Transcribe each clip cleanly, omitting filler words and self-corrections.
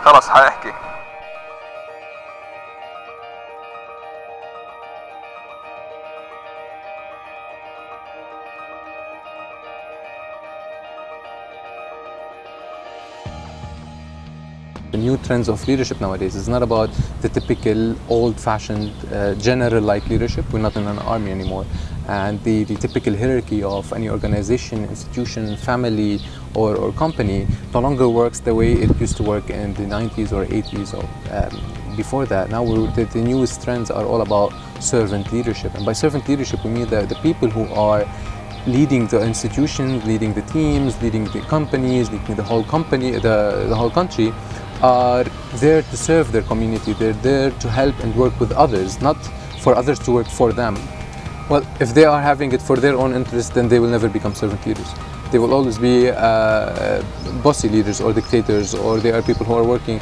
خلص حاحكي. The new trends of leadership nowadays is not about the typical old-fashioned general-like leadership. We're not in an army anymore. And the typical hierarchy of any organization, institution, family, or company no longer works the way it used to work in the 90s or 80s or before that. Now the newest trends are all about servant leadership. And by servant leadership, we mean the people who are leading the institutions, leading the teams, leading the companies, leading the whole country, are there to serve their community. They're there to help and work with others, not for others to work for them. Well, if they are having it for their own interest, then they will never become servant leaders. They will always be bossy leaders or dictators, or they are people who are working,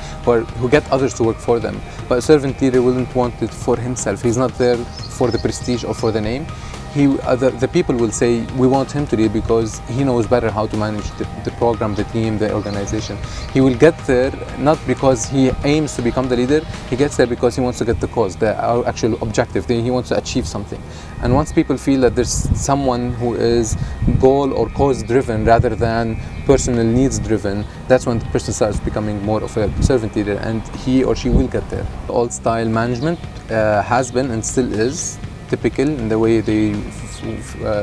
who get others to work for them. But a servant leader wouldn't want it for himself. He's not there for the prestige or for the name. The people will say, we want him to lead because he knows better how to manage the program, the team, the organization. He will get there not because he aims to become the leader. He gets there because he wants to get the cause, the actual objective. He wants to achieve something. And once people feel that there's someone who is goal or cause driven rather than personal needs driven, that's when the person starts becoming more of a servant leader, and he or she will get there. Old style management has been and still is typical in the way they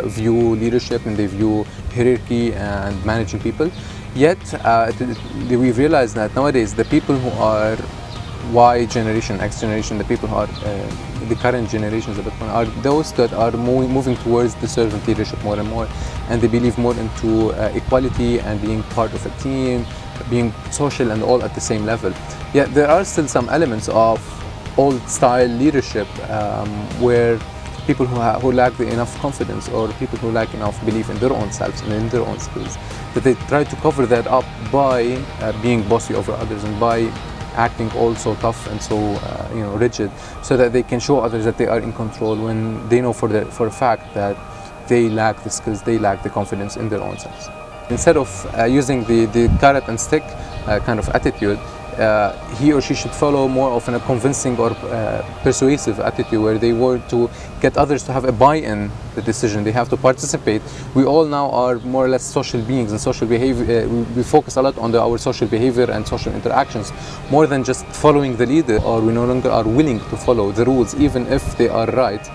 view leadership and they view hierarchy and managing people. Yet we realize that nowadays the people who are Y generation, X generation, the people who are the current generations of it are those that are moving towards the servant leadership more and more, and they believe more into equality and being part of a team, being social and all at the same level. Yet there are still some elements of old style leadership where people who lack enough confidence, or people who lack enough belief in their own selves and in their own skills, that they try to cover that up by being bossy over others and by acting all so tough and so rigid, so that they can show others that they are in control when they know for a fact that they lack the skills, they lack the confidence in their own selves. Instead of using the carrot and stick kind of attitude, he or she should follow more of a convincing or persuasive attitude, where they work to get others to have a buy-in the decision. They have to participate. We all now are more or less social beings, and social behavior, we focus a lot on our social behavior and social interactions more than just following the leader, or we no longer are willing to follow the rules even if they are right.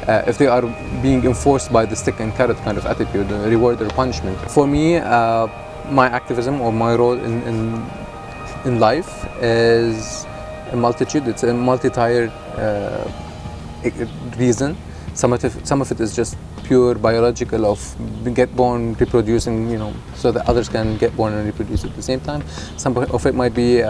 If they are being enforced by the stick and carrot kind of attitude, reward or punishment. For me, my activism or my role in life is a multitude. It's a multi-tiered reason. Some of it is just pure biological, of get born, reproducing, so that others can get born and reproduce at the same time. Some of it might be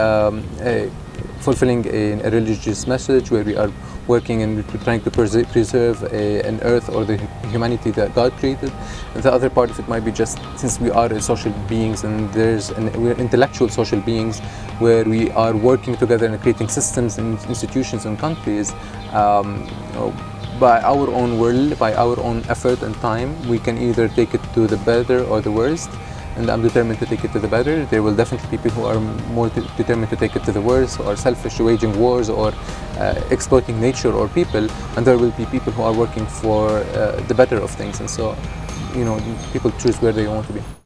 fulfilling a religious message, where we are working and trying to preserve an earth or the humanity that God created. And the other part of it might be just, since we are social beings and we're intellectual social beings, where we are working together and creating systems and institutions and countries, by our own will, by our own effort and time, we can either take it to the better or the worst. And I'm determined to take it to the better. There will definitely be people who are more determined to take it to the worst, or selfish, waging wars, or exploiting nature or people. And there will be people who are working for the better of things. And so, people choose where they want to be.